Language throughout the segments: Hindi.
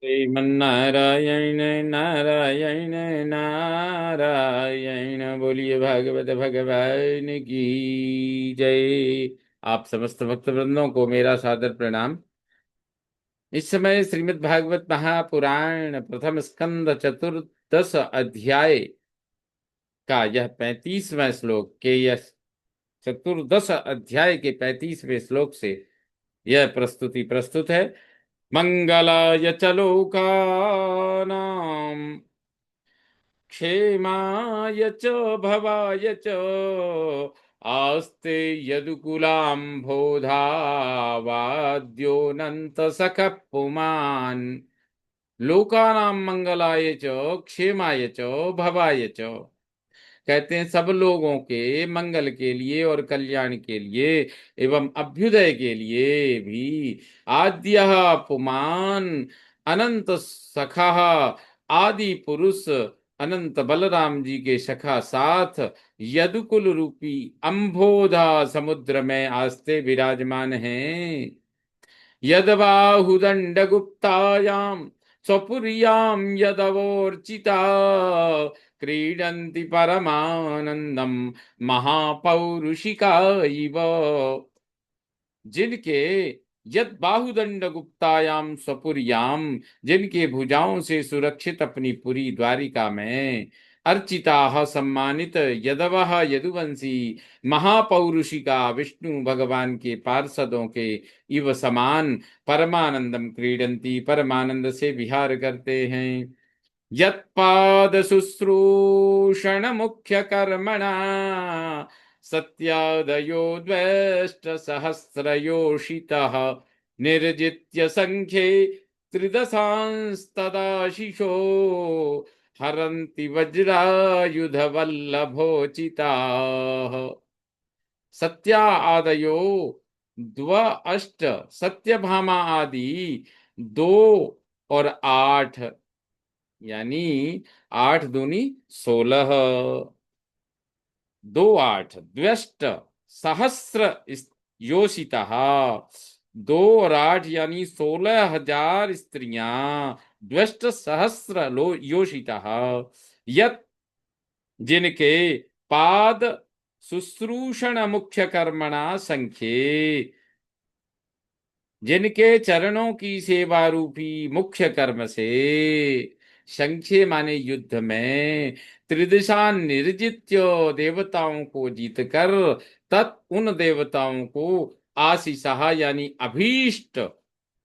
श्रीमन्नारायण नारायण नारायण। बोलिए भागवत भगवान की जय। आप समस्त भक्त वृंदों को मेरा सादर प्रणाम। इस समय श्रीमद् भागवत महापुराण प्रथम स्कंद चतुर्दश अध्याय का यह 35वां श्लोक के यह चतुर्दश अध्याय के 35वें श्लोक से यह प्रस्तुति प्रस्तुत है। मंगलाय च लोकानां क्षेमाय च भवाय च आस्ते यदुकुलाम्भोधावाद्योऽनन्त सखः पुमान्। लोकानां मंगलाय च क्षेमाय च भवाय च। कहते हैं सब लोगों के मंगल के लिए और कल्याण के लिए एवं अभ्युदय के लिए भी आद्य पुमान अनंत सखा आदि पुरुष अनंत बलराम जी के सखा साथ यदुकुल रूपी अंबोधा समुद्र में आस्ते विराजमान हैं। यदबाहुदण्डगुप्तायां स्वपुर्यां यदवोर्चिता क्रीडन्ति परमानंदम महापौरुषिका इव। जिनके यद बाहुदंड गुप्तायाम स्वपुर्याम, जिनके भुजाओं से सुरक्षित अपनी पुरी द्वारिका में अर्चिता सम्मानित यदवः यदुवंशी महापौरुषिका विष्णु भगवान के पार्षदों के इव समान परमानंदम क्रीडंती, परमानंद से विहार करते हैं। यत्पाद शुश्रूषण मुख्य कर्मणा सत्यादयो द्वेष्ट सहस्रयोषितः निर्जित्य संख्ये त्रिदशांस्तदाशिषो हरन्ति वज्रायुधवल्लभोचिताः। सत्या आदयो द्व अष्ट, सत्यभामा आदि दो और आठ, यानी आठ दूनी 16, दो आठ द्व्यष्ट सहस्र योषिता, दो और आठ यानी 16,000 स्त्रियां द्व्यष्ट सहस्र लो योषिता। यत जिनके पाद शुश्रूषण मुख्य कर्मणा संख्ये, जिनके चरणों की सेवा रूपी मुख्य कर्म से संख्य माने युद्ध में त्रिदिशा निर्जित्य देवताओं को जीतकर तत् उन देवताओं को आशीषा यानी अभीष्ट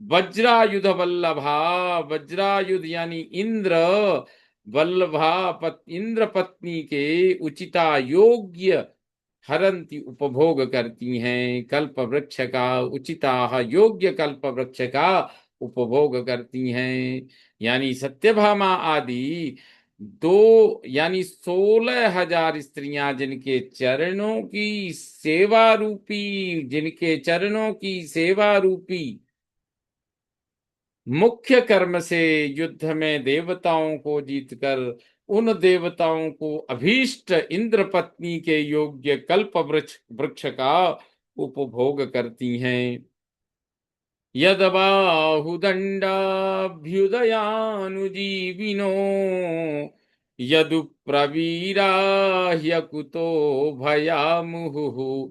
वज्रायुध वल्लभा, वज्रायुध यानी इंद्र वल्लभा इंद्र पत्नी के उचिता योग्य हरंती उपभोग करती हैं। कल्प वृक्ष का उचिता योग्य कल्प वृक्ष का उपभोग करती हैं। यानी सत्यभामा आदि दो यानी 16,000 स्त्रियां जिनके चरणों की सेवा रूपी, जिनके चरणों की सेवा रूपी मुख्य कर्म से युद्ध में देवताओं को जीतकर उन देवताओं को अभीष्ट इंद्र पत्नी के योग्य कल्प वृक्ष वृक्ष का उपभोग करती हैं। यदबाहुदंडाभ्युदयानुजीविनो यदुप्रवीरा ह्यकुतो भयामुहुः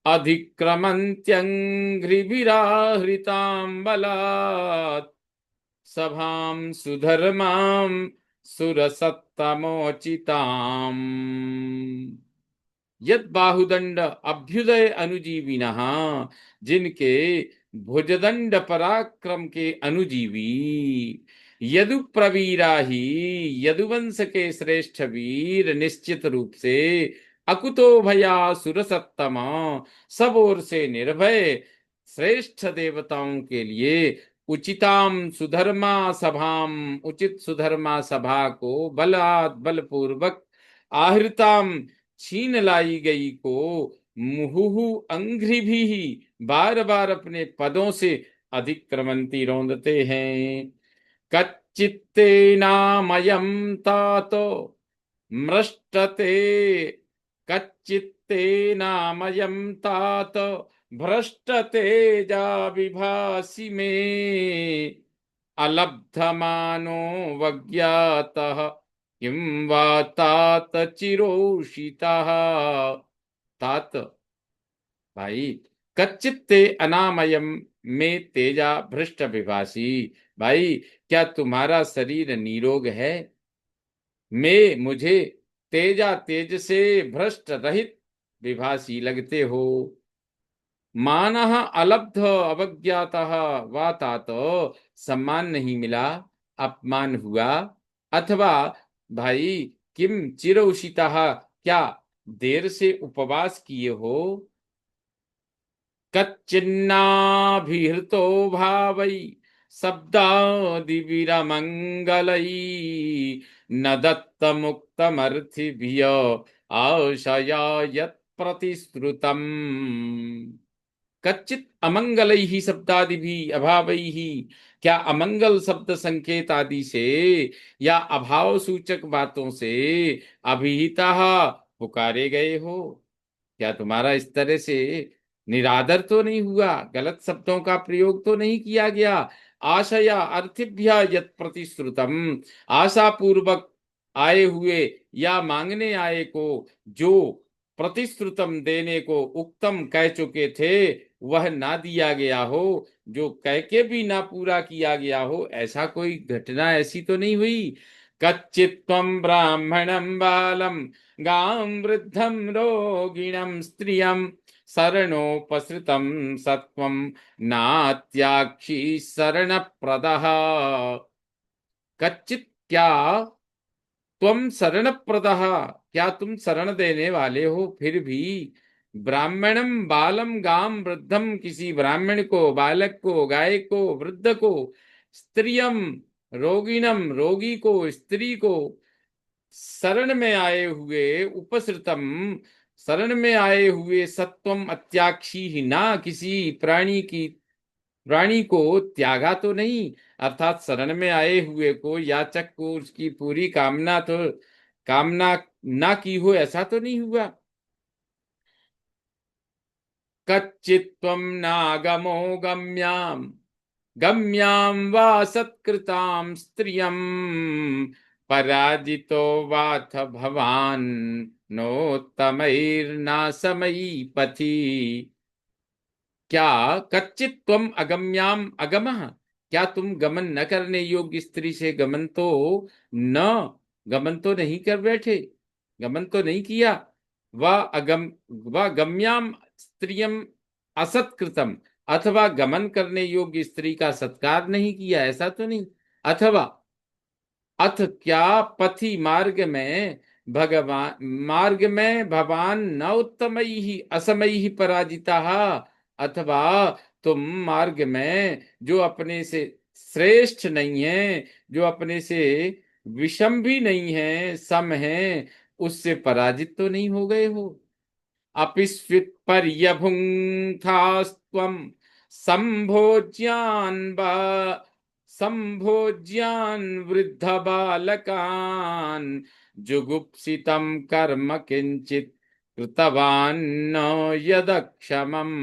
अधिक्रमन्त्यङ्घ्रिभिराहृतां बलात् सभां सुधर्मां सुरसत्तमोचिताम्। यद बाहुदंड अभ्युदय अनुजीविनः, जिनके भुजदंड पराक्रम के अनुजीवी यदु प्रवीरा ही, यदुवंश के श्रेष्ठ वीर निश्चित रूप से अकुतो भया सुरसत्तम, सब ओर से निर्भय श्रेष्ठ देवताओं के लिए उचिताम सुधर्मा सभाम, उचित सुधर्मा सभा को बलात् बलपूर्वक आहृताम छीन लाई गई को मुहुहु अंघ्रि भी बार बार अपने पदों से अधिक्रमंती रौंदते हैं। कच्चित्ते नामयं तातो मृष्टते, कच्चित्ते नामयं तात भ्रष्टते जा विभासि में अलब्धमानो वज्ञातः किं वा तात चिरोषितः। तात भाई, कच्चित ते अनामयम में तेजा भ्रष्ट विभासी। भाई, क्या तुम्हारा शरीर निरोग है? मैं मुझे तेजा तेज से भ्रष्ट रहित विभासी लगते हो। मानः अलब्ध अवज्ञातः वा तात, सम्मान नहीं मिला, अपमान हुआ। अथवा भाई, किम चिरउषितः, क्या देर से उपवास किए हो? कच्चिन्नाभिहृतो भावै शब्दादिविरमङ्गलै न दत्तमुक्तमर्थिभ्य आशया यत् प्रतिश्रुतम्। कच्चित अमंगल ही शब्दादि भी अभावै ही, क्या अमंगल शब्द संकेत आदि से या अभाव सूचक बातों से अभिहिता पुकारे गए हो? क्या तुम्हारा इस तरह से निरादर तो नहीं हुआ? गलत शब्दों का प्रयोग तो नहीं किया गया? आशया अर्थिभ्य यत् प्रतिश्रुतम, आशा पूर्वक आए हुए या मांगने आए को जो प्रतिश्रुतम देने को उक्तम कह चुके थे, वह ना दिया गया हो, जो कह के भी ना पूरा किया गया हो, ऐसा कोई घटना ऐसी तो नहीं हुई? कच्चित्वम ब्राह्मणम बालम गां वृद्धं रोगिणं स्त्रियं शरणोपसृतं सत्वं नात्याक्षी शरणप्रदः। कच्चित, क्या त्वम शरणप्रदः, क्या तुम शरण देने वाले हो फिर भी? ब्राह्मणम बालम गाम वृद्धम, किसी ब्राह्मण को, बालक को, गाय को, वृद्ध को, स्त्रियम रोगिणम, रोगी को, स्त्री को, शरण में आए हुए, उपसृतम, शरण में आए हुए, सत्वम अत्याक्षी ही, ना किसी प्राणी को त्यागा तो नहीं, अर्थात शरण में आए हुए को, याचक को उसकी पूरी कामना ना की हो, ऐसा तो नहीं हुआ? कच्चित्वम नागमो गम्याम गम्यां वा सत्कृतां स्त्रियं पराजितो वाथ भवान नोत्तमैर्नाशमयी पथि। क्या कच्चित त्वम अगम्याम अगमः, क्या तुम गमन न करने योग्य स्त्री से न गमन तो नहीं कर बैठे, गमन तो नहीं किया? व गम्याम स्त्रियम असत्कृतम, अथवा गमन करने योग्य स्त्री का सत्कार नहीं किया, ऐसा तो नहीं? अथवा अथ, क्या पथि मार्ग में भवान न उत्तमई ही असमयी ही पराजिता, अथवा तुम मार्ग में जो अपने से श्रेष्ठ नहीं है, जो अपने से विषम भी नहीं है, सम है, उससे पराजित तो नहीं हो गए हो? अपिस्वित्पर्यभुङ्क्तास्त्वं सम्भोज्यान् बा सम्भोज्यान् वृद्धबालकान् जुगुप्सितं कर्म किंचित कृतवान् न यदक्षमम्।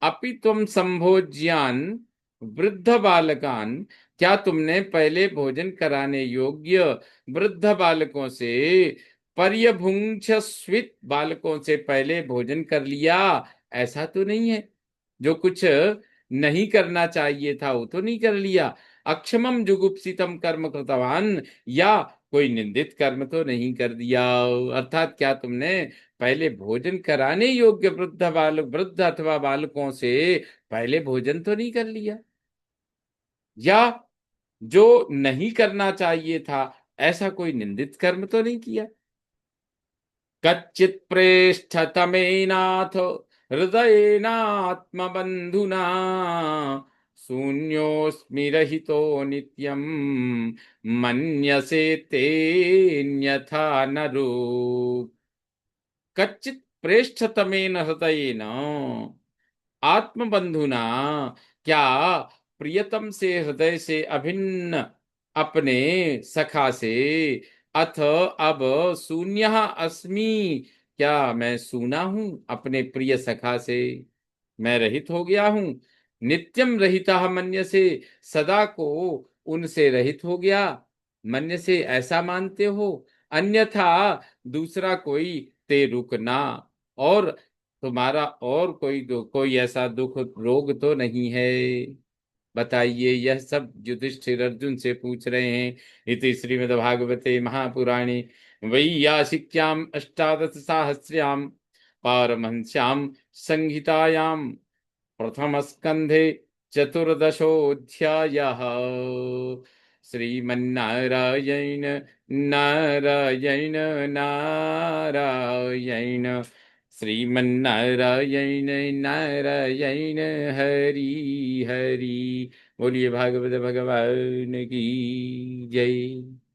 अपि तुम संभोज्यान वृद्ध बालकान, क्या तुमने पहले भोजन कराने योग्य वृद्ध बालकों से, पर्यभुंक्षस्वित बालकों से पहले भोजन कर लिया? ऐसा तो नहीं है? जो कुछ नहीं करना चाहिए था वो तो नहीं कर लिया? अक्षमम जुगुप्सितम कर्म कृतवान, या कोई निंदित कर्म तो नहीं कर दिया? अर्थात क्या तुमने पहले भोजन कराने योग्य वृद्ध अथवा बालकों से पहले भोजन तो नहीं कर लिया? या जो नहीं करना चाहिए था, ऐसा कोई निंदित कर्म तो नहीं किया? कच्चित प्रेष्ठतमेनाथ हृदयेनात्मबन्धुना शून्योऽस्मि रहितो नित्यं मन्यसे तेऽन्यथा नरो। कच्चित प्रेष्ठतमेन हृदयेन आत्मबंधुना, क्या प्रियतम से हृदय से अभिन्न अपने सखा से, अथ अब शून्य अस्मि, क्या मैं सूना हूं अपने प्रिय सखा से, मैं रहित हो गया हूं? नित्यम रहिता मन्यसे, सदा को उनसे रहित हो गया। मन्य से ऐसा मानते हो, अन्यथा दूसरा कोई ते रुकना। और तुम्हारा और कोई ऐसा दुख रोग तो नहीं है। बताइए, यह सब युधिष्ठिर अर्जुन से पूछ रहे हैं। इति श्रीमद्भागवते महापुराणे वैयासिक्याम अष्टादश साहस्र्याम पारमहंस्याम संहितायाम प्रथम स्कंधे चतुर्दशोऽध्यायः। श्रीमन्नारायण नारायण नारायण, श्रीमन्नारायण नारायण, हरि हरि। बोलिए भागवत भगवान की जय।